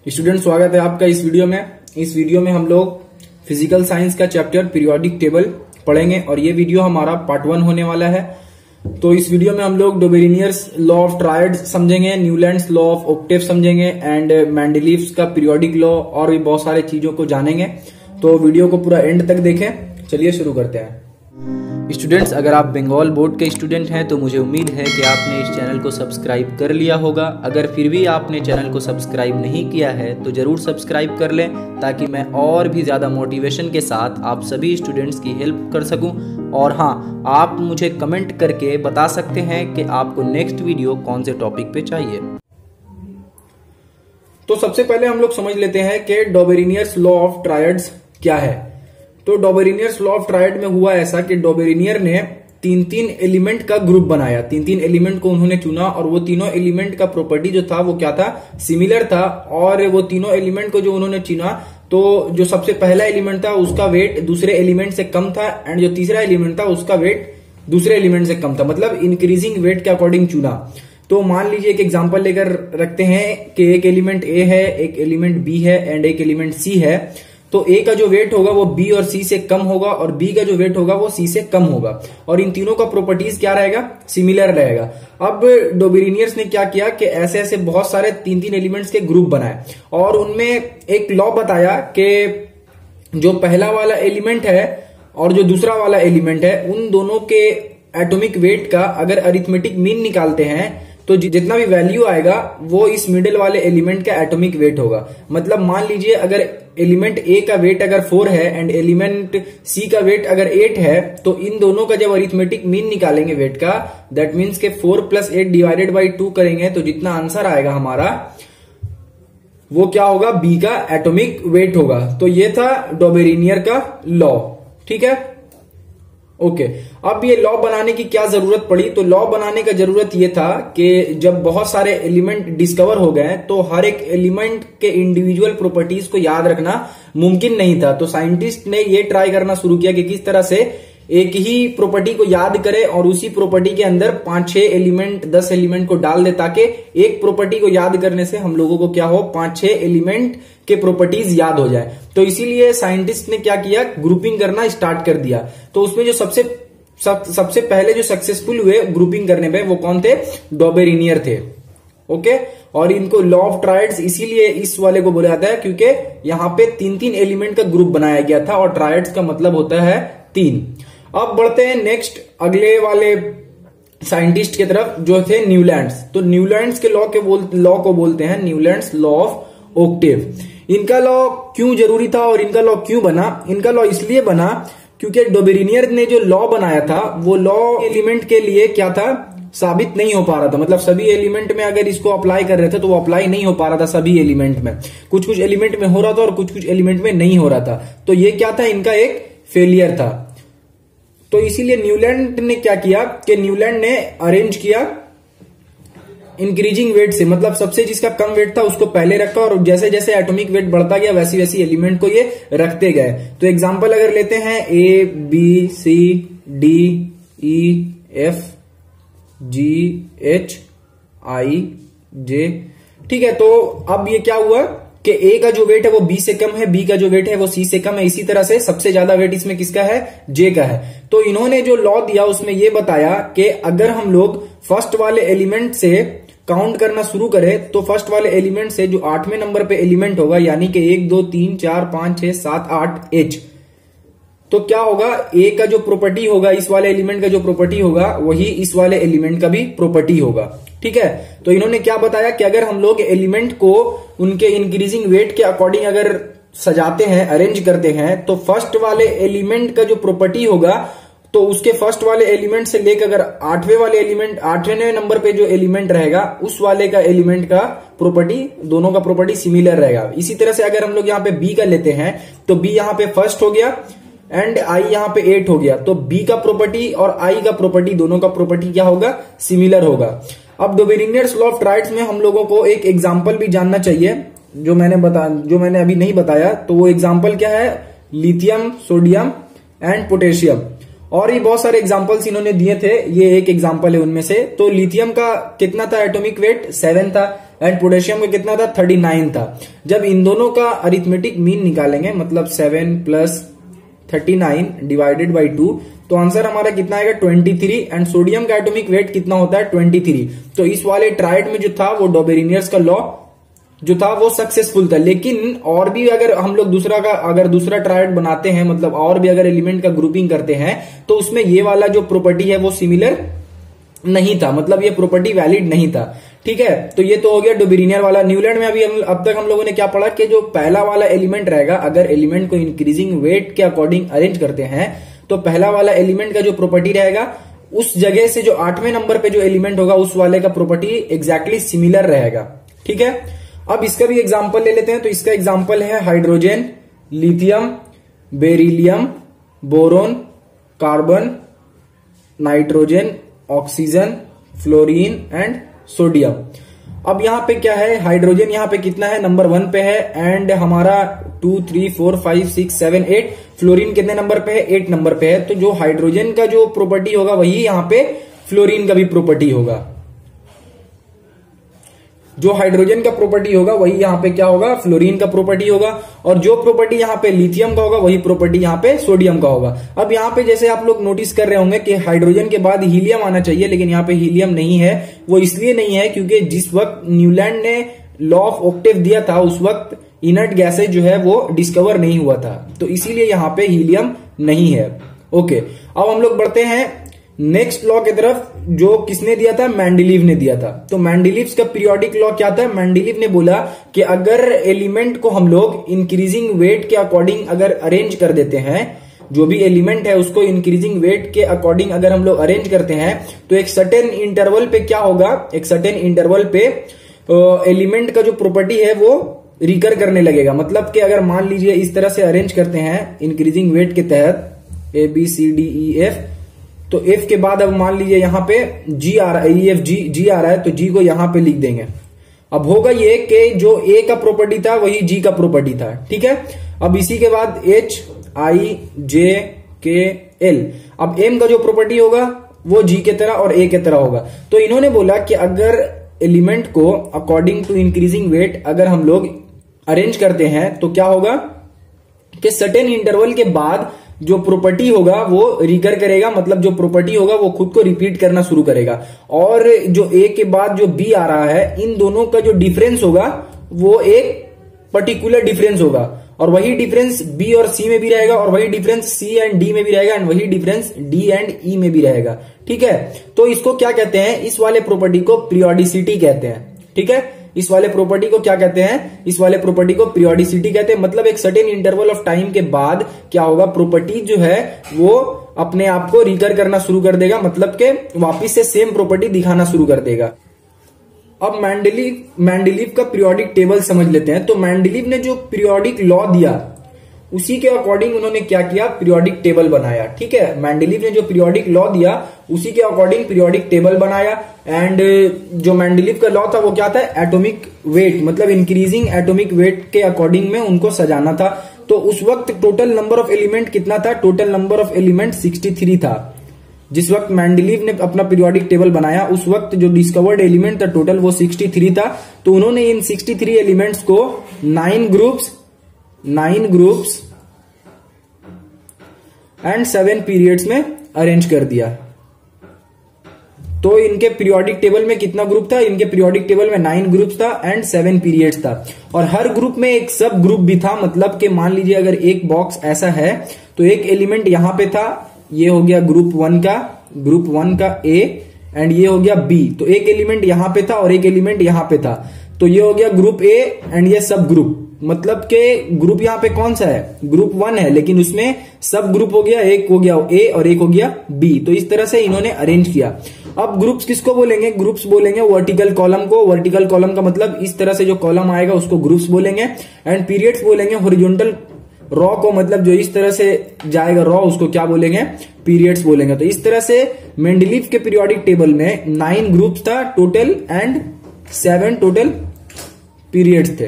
Student, स्वागत है आपका इस वीडियो में। इस वीडियो में हम लोग फिजिकल साइंस का चैप्टर पीरियोडिक टेबल पढ़ेंगे और ये वीडियो हमारा पार्ट 1 होने वाला है। तो इस वीडियो में हम लोग डोबेरिनियर्स लॉ ऑफ ट्रायड्स समझेंगे, न्यूलैंड्स लॉ ऑफ ऑक्टेव समझेंगे एंड मेंडलीव्स का पीरियोडिक लॉ और भी बहुत सारे चीजों को जानेंगे। तो वीडियो को पूरा एंड तक देखें। चलिए शुरू करते हैं। स्टूडेंट्स, अगर आप बंगाल बोर्ड के स्टूडेंट हैं तो मुझे उम्मीद है कि आपने इस चैनल को सब्सक्राइब कर लिया होगा। अगर फिर भी आपने चैनल को सब्सक्राइब नहीं किया है तो ज़रूर सब्सक्राइब कर लें ताकि मैं और भी ज़्यादा मोटिवेशन के साथ आप सभी स्टूडेंट्स की हेल्प कर सकूं। और हाँ, आप मुझे कमेंट करके बता सकते हैं कि आपको नेक्स्ट वीडियो कौन से टॉपिक पे चाहिए। तो सबसे पहले हम लोग समझ लेते हैं कि डोबेरिनियर्स लॉ ऑफ ट्रायड्स क्या है। तो डोबेरिनियर्स लॉ ऑफ ट्रायड में हुआ ऐसा कि डोबेरिनियर ने तीन एलिमेंट का ग्रुप बनाया। तीन एलिमेंट को उन्होंने चुना और वो तीनों एलिमेंट का प्रॉपर्टी जो था वो क्या था, सिमिलर था। और वो तीनों एलिमेंट को जो उन्होंने चुना तो जो सबसे पहला एलिमेंट था उसका वेट दूसरे एलिमेंट से कम था एंड जो तीसरा एलिमेंट था उसका वेट दूसरे एलिमेंट से कम था, मतलब इंक्रीजिंग वेट के अकॉर्डिंग चुना। तो मान लीजिए एक एग्जांपल लेकर रखते हैं कि एक एलिमेंट ए है, एक एलिमेंट बी है एंड एक एलिमेंट सी है। तो ए का जो वेट होगा वो बी और सी से कम होगा और बी का जो वेट होगा वो सी से कम होगा और इन तीनों का प्रॉपर्टीज क्या रहेगा, सिमिलर रहेगा। अब डोबेरिनियर्स ने क्या किया कि ऐसे ऐसे बहुत सारे तीन एलिमेंट्स के ग्रुप बनाए और उनमें एक लॉ बताया कि जो पहला वाला एलिमेंट है और जो दूसरा वाला एलिमेंट है उन दोनों के एटॉमिक वेट का अगर अरिथमेटिक मीन निकालते हैं तो जितना भी वैल्यू आएगा वो इस मिडिल वाले एलिमेंट का एटॉमिक वेट होगा। मतलब मान लीजिए अगर एलिमेंट ए का वेट अगर 4 है एंड एलिमेंट सी का वेट अगर 8 है तो इन दोनों का जब अरिथमेटिक मीन निकालेंगे वेट का, दैट मीन्स के 4 + 8 डिवाइडेड बाई 2 करेंगे तो जितना आंसर आएगा हमारा वो क्या होगा, बी का एटॉमिक वेट होगा। तो ये था डोबेरिनियर का लॉ। ठीक है, ओके। अब ये लॉ बनाने की क्या जरूरत पड़ी, तो लॉ बनाने का जरूरत ये था कि जब बहुत सारे एलिमेंट डिस्कवर हो गए तो हर एक एलिमेंट के इंडिविजुअल प्रॉपर्टीज को याद रखना मुमकिन नहीं था। तो साइंटिस्ट ने ये ट्राई करना शुरू किया कि किस तरह से एक ही प्रॉपर्टी को याद करे और उसी प्रॉपर्टी के अंदर 5-6 एलिमेंट 10 एलिमेंट को डाल दे ताकि एक प्रॉपर्टी को याद करने से हम लोगों को क्या हो, 5-6 एलिमेंट के प्रॉपर्टीज याद हो जाए। तो इसीलिए साइंटिस्ट ने क्या किया, ग्रुपिंग करना स्टार्ट कर दिया। तो उसमें जो सबसे पहले जो सक्सेसफुल हुए ग्रुपिंग करने में वो कौन थे, डोबेरिनियर थे। ओके, और इनको लॉ ऑफ ट्रायड्स इसीलिए इस वाले को बोला जाता है क्योंकि यहाँ पे तीन एलिमेंट का ग्रुप बनाया गया था और ट्रायड्स का मतलब होता है 3। अब बढ़ते हैं नेक्स्ट अगले वाले साइंटिस्ट की तरफ जो थे न्यूलैंड्स। तो न्यूलैंड्स के लॉ को बोलते हैं न्यूलैंड्स लॉ ऑफ ऑक्टेव। इनका लॉ क्यों जरूरी था और इनका लॉ क्यों बना? इनका लॉ इसलिए बना क्योंकि डोबेरिनियर ने जो लॉ बनाया था वो लॉ एलिमेंट के लिए क्या था, साबित नहीं हो पा रहा था। मतलब सभी एलिमेंट में अगर इसको अप्लाई कर रहे थे तो वो अप्लाई नहीं हो पा रहा था सभी एलिमेंट में। कुछ एलिमेंट में हो रहा था और कुछ एलिमेंट में नहीं हो रहा था। तो ये क्या था, इनका एक फेलियर था। तो इसीलिए न्यूलैंड ने क्या किया कि न्यूलैंड ने अरेंज किया इंक्रीजिंग वेट से, मतलब सबसे जिसका कम वेट था उसको पहले रखा और जैसे जैसे एटॉमिक वेट बढ़ता गया वैसी वैसी एलिमेंट को ये रखते गए। तो एग्जांपल अगर लेते हैं A B C D E F G H I J, ठीक है। तो अब ये क्या हुआ कि A का जो वेट है वो B से कम है, B का जो वेट है वो C से कम है। इसी तरह से सबसे ज्यादा वेट इसमें किसका है, J का है। तो इन्होंने जो लॉ दिया उसमें ये बताया कि अगर हम लोग फर्स्ट वाले एलिमेंट से काउंट करना शुरू करें तो फर्स्ट वाले एलिमेंट से जो 8वें नंबर पे एलिमेंट होगा यानी कि 1 2 3 4 5 6 7 8 H, तो क्या होगा, A का जो प्रॉपर्टी होगा इस वाले एलिमेंट का जो प्रॉपर्टी होगा वही इस वाले एलिमेंट का भी प्रॉपर्टी होगा। ठीक है, तो इन्होंने क्या बताया कि अगर हम लोग एलिमेंट को उनके इंक्रीजिंग वेट के अकॉर्डिंग अगर सजाते हैं, अरेंज करते हैं, तो फर्स्ट वाले एलिमेंट का जो प्रॉपर्टी होगा तो उसके फर्स्ट वाले एलिमेंट से लेकर अगर 8वें वाले एलिमेंट 8वें नंबर पे जो एलिमेंट रहेगा उस वाले का एलिमेंट का प्रॉपर्टी, दोनों का प्रॉपर्टी सिमिलर रहेगा। इसी तरह से अगर हम लोग यहाँ पे B का लेते हैं तो B यहाँ पे फर्स्ट हो गया एंड I यहाँ पे 8 हो गया। तो B का प्रॉपर्टी और I का प्रॉपर्टी दोनों का प्रॉपर्टी क्या होगा, सिमिलर होगा। अब डोबेरिनियर्स लॉ ऑफ ट्रायड्स में हम लोगों को एक एग्जांपल भी जानना चाहिए जो मैंने अभी नहीं बताया। तो वो एग्जांपल क्या है, लिथियम, सोडियम एंड पोटेशियम। और भी बहुत सारे एग्जांपल्स इन्होंने दिए थे, ये एक एग्जांपल है उनमें से। तो लिथियम का कितना था एटॉमिक वेट, 7 था एंड पोटेशियम का कितना था 39 था। जब इन दोनों का अरिथमेटिक मीन निकालेंगे मतलब 7 + 39 डिवाइडेड बाई 2 तो आंसर हमारा कितना आएगा 23 एंड सोडियम का एटॉमिक वेट कितना होता है 23। तो इस वाले ट्रायड में जो था वो डॉबेरिनियर्स का लॉ जो था वो सक्सेसफुल था। लेकिन और भी अगर हम लोग दूसरा ट्रायड बनाते हैं मतलब और भी अगर एलिमेंट का ग्रुपिंग करते हैं तो उसमें ये वाला जो प्रॉपर्टी है वो सिमिलर नहीं था, मतलब ये प्रॉपर्टी वैलिड नहीं था। ठीक है, तो ये तो हो गया डॉबेरिनियर वाला। न्यूलैंड में अभी अब तक हम लोगों ने क्या पढ़ा कि जो पहला वाला एलिमेंट रहेगा अगर एलिमेंट को इंक्रीजिंग वेट के अकॉर्डिंग अरेंज करते हैं तो पहला वाला एलिमेंट का जो प्रॉपर्टी रहेगा उस जगह से जो 8वें नंबर पे जो एलिमेंट होगा उस वाले का प्रॉपर्टी एग्जैक्टली सिमिलर रहेगा। ठीक है, अब इसका भी एग्जांपल ले लेते हैं। तो इसका एग्जांपल है hydrogen, lithium, beryllium, boron, carbon, nitrogen, oxygen, fluorine and sodium. अब यहाँ पे क्या है, हाइड्रोजन यहाँ पे कितना है, नंबर 1 पे है एंड हमारा 2 3 4 5 6 7 8। फ्लोरीन कितने नंबर पे है, 8 नंबर पे है। तो जो हाइड्रोजन का जो प्रॉपर्टी होगा वही यहाँ पे फ्लोरीन का भी प्रॉपर्टी होगा। जो हाइड्रोजन का प्रॉपर्टी होगा वही यहाँ पे क्या होगा, फ्लोरीन का प्रॉपर्टी होगा। और जो प्रॉपर्टी यहाँ पे लिथियम का होगा वही प्रॉपर्टी यहाँ पे सोडियम का होगा। अब यहाँ पे जैसे आप लोग नोटिस कर रहे होंगे कि हाइड्रोजन के बाद हीलियम आना चाहिए, लेकिन यहाँ पे हीलियम नहीं है। वो इसलिए नहीं है क्योंकि जिस वक्त न्यूलैंड ने लॉ ऑफ ऑक्टेव दिया था उस वक्त इनर्ट गैसेज जो है वो डिस्कवर नहीं हुआ था, तो इसीलिए यहाँ पे हीलियम नहीं है। ओके, अब हम लोग बढ़ते हैं नेक्स्ट लॉ की तरफ, जो किसने दिया था, मेंडेलीव ने दिया था। तो मेंडेलीव का पीरियोडिक लॉ क्या था, मेंडेलीव ने बोला कि अगर एलिमेंट को हम लोग इंक्रीजिंग वेट के अकॉर्डिंग अगर अरेंज कर देते हैं, जो भी एलिमेंट है उसको इंक्रीजिंग वेट के अकॉर्डिंग अगर हम लोग अरेंज करते हैं तो एक सर्टेन इंटरवल पे क्या होगा, एक सर्टेन इंटरवल पे एलिमेंट का जो प्रॉपर्टी है वो रिकर करने लगेगा। मतलब कि अगर मान लीजिए इस तरह से अरेंज करते हैं इंक्रीजिंग वेट के तहत ABCDEF, तो F के बाद अब मान लीजिए यहाँ पे G आ रहा है, EFG आ रहा है, तो G को यहाँ पे लिख देंगे। अब होगा ये कि जो A का प्रॉपर्टी था वही G का प्रॉपर्टी था। ठीक है, अब इसी के बाद HIJKL, अब M का जो प्रॉपर्टी होगा वो G के तरह और A के तरह होगा। तो इन्होंने बोला कि अगर एलिमेंट को अकॉर्डिंग टू इंक्रीजिंग वेट अगर हम लोग अरेंज करते हैं तो क्या होगा कि सर्टेन इंटरवल के बाद जो प्रॉपर्टी होगा वो रिकर करेगा, मतलब जो प्रॉपर्टी होगा वो खुद को रिपीट करना शुरू करेगा। और जो A के बाद जो B आ रहा है, इन दोनों का जो डिफरेंस होगा वो एक पर्टिकुलर डिफरेंस होगा, और वही डिफरेंस B और C में भी रहेगा, और वही डिफरेंस C एंड D में भी रहेगा, एंड वही डिफरेंस D एंड E में भी रहेगा। ठीक है, तो इसको क्या कहते हैं, इस वाले प्रॉपर्टी को पीरियोडिसिटी कहते हैं। ठीक है, इस वाले प्रॉपर्टी को क्या कहते हैं, इस वाले प्रॉपर्टी को पीरियोडिसिटी कहते हैं। मतलब एक सर्टेन इंटरवल ऑफ टाइम के बाद क्या होगा, प्रॉपर्टी जो है वो अपने आप को रिकर करना शुरू कर देगा, मतलब कि वापिस से सेम प्रॉपर्टी दिखाना शुरू कर देगा। अब मेंडेलीव का पीरियोडिक टेबल समझ लेते हैं। तो मेंडेलीव ने जो पीरियोडिक लॉ दिया उसी के अकॉर्डिंग उन्होंने क्या किया, पीरियोडिक टेबल बनाया। ठीक है, मेंडेलीव ने जो पीरियोडिक लॉ दिया उसी के अकॉर्डिंग पीरियोडिक टेबल बनाया। एंड जो मेंडेलीव का लॉ था वो क्या था, एटॉमिक वेट, मतलब इंक्रीजिंग एटॉमिक वेट के अकॉर्डिंग में उनको सजाना था। तो उस वक्त टोटल नंबर ऑफ एलिमेंट कितना था, टोटल नंबर ऑफ एलिमेंट 63 था। जिस वक्त मेंडेलीव ने अपना पीरियोडिक टेबल बनाया उस वक्त जो डिस्कवर्ड एलिमेंट था टोटल वो 63 था। तो उन्होंने इन 63 एलिमेंट्स को 9 ग्रुप्स एंड 7 पीरियड्स में अरेंज कर दिया। तो इनके पीरियोडिक टेबल में कितना ग्रुप था, इनके पीरियोडिक टेबल में 9 ग्रुप्स था एंड 7 पीरियड्स था। और हर ग्रुप में एक सब ग्रुप भी था, मतलब कि मान लीजिए अगर एक बॉक्स ऐसा है तो एक एलिमेंट यहां पे था, ये हो गया ग्रुप 1 का A, एंड ये हो गया B। तो एक एलिमेंट यहां पे था और एक एलिमेंट यहां पे था, तो ये हो गया ग्रुप A एंड ये सब ग्रुप। मतलब के ग्रुप यहाँ पे कौन सा है, ग्रुप 1 है, लेकिन उसमें सब ग्रुप हो गया, एक हो गया A और एक हो गया B। तो इस तरह से इन्होंने अरेंज किया। अब ग्रुप्स किसको बोलेंगे, ग्रुप्स बोलेंगे वर्टिकल कॉलम को। वर्टिकल कॉलम का मतलब इस तरह से जो कॉलम आएगा उसको ग्रुप्स बोलेंगे। एंड पीरियड्स बोलेंगे हॉरिजॉन्टल रॉ को, मतलब जो इस तरह से जाएगा रॉ उसको क्या बोलेंगे, पीरियड्स बोलेंगे। तो इस तरह से मेंडेलीव के पीरियोडिक टेबल में 9 ग्रुप्स था टोटल एंड 7 टोटल पीरियड्स थे।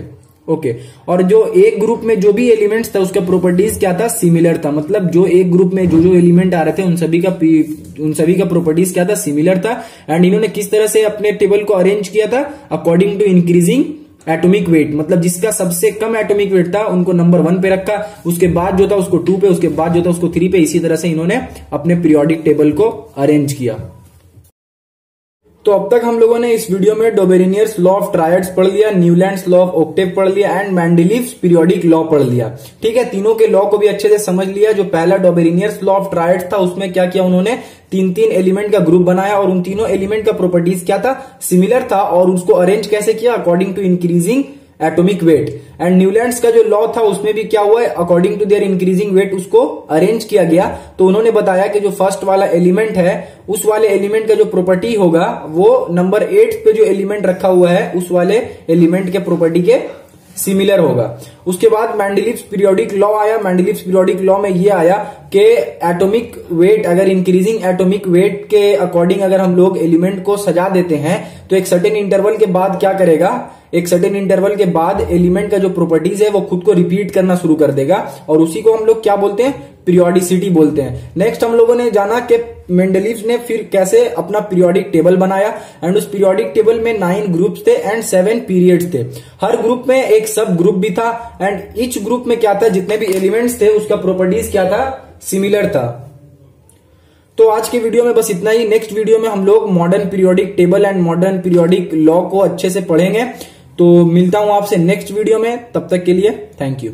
ओके और जो एक ग्रुप में जो भी एलिमेंट्स था उसका प्रॉपर्टीज क्या था, सिमिलर था। मतलब जो एक ग्रुप में जो जो एलिमेंट आ रहे थे उन सभी का प्रॉपर्टीज क्या था, सिमिलर था। एंड इन्होंने किस तरह से अपने टेबल को अरेंज किया था, according to increasing atomic weight. मतलब जिसका सबसे कम एटॉमिक वेट था उनको नंबर 1 पे रखा, उसके बाद जो था उसको 2 पे, उसके बाद जो था उसको 3 पे। इसी तरह से इन्होंने अपने पीरियोडिक टेबल को अरेंज किया। तो अब तक हम लोगों ने इस वीडियो में डोबेरिनियर्स लॉ ऑफ ट्रायड्स पढ़ लिया, न्यूलैंड्स लॉ ऑफ ऑक्टेव पढ़ लिया एंड मेंडलीव्स पीरियोडिक लॉ पढ़ लिया। ठीक है, तीनों के लॉ को भी अच्छे से समझ लिया। जो पहला डोबेरिनियर्स लॉ ऑफ ट्रायड्स था उसमें क्या किया उन्होंने, 3 एलिमेंट का ग्रुप बनाया और उन तीनों एलिमेंट का प्रॉपर्टीज क्या था, सिमिलर था। और उसको अरेंज कैसे किया, according to increasing atomic weight. And Newlands का जो लॉ था उसमें भी क्या हुआ है, according to their increasing weight उसको अरेंज किया गया। तो उन्होंने बताया कि जो फर्स्ट वाला एलिमेंट है उस वाले एलिमेंट का जो प्रॉपर्टी होगा वो नंबर 8 पे जो एलिमेंट रखा हुआ है उस वाले एलिमेंट के प्रॉपर्टी के सिमिलर होगा। उसके बाद मेंडलीव्स पीरियोडिक लॉ आया। मेंडलीव्स पीरियोडिक लॉ में ये आया कि एटॉमिक वेट, अगर इंक्रीजिंग एटॉमिक वेट के अकॉर्डिंग अगर हम लोग एलिमेंट को सजा देते हैं तो एक सर्टेन इंटरवल के बाद क्या करेगा, एक सर्टेन इंटरवल के बाद एलिमेंट का जो प्रॉपर्टीज है वो खुद को रिपीट करना शुरू कर देगा और उसी को हम लोग क्या बोलते हैं, पीरियोडिसिटी बोलते हैं। नेक्स्ट हम लोगों ने जाना कि मेंडलीव्स ने फिर कैसे अपना पीरियोडिक टेबल बनाया एंड उस पीरियोडिक टेबल में 9 ग्रुप्स थे एंड 7 पीरियड्स थे। हर ग्रुप में एक सब ग्रुप भी था एंड ईच ग्रुप में क्या था, जितने भी एलिमेंट्स थे उसका प्रॉपर्टीज क्या था, सिमिलर था। तो आज के वीडियो में बस इतना ही। नेक्स्ट वीडियो में हम लोग modern periodic table and modern periodic law को अच्छे से पढ़ेंगे। तो मिलता हूं आपसे नेक्स्ट वीडियो में, तब तक के लिए थैंक यू।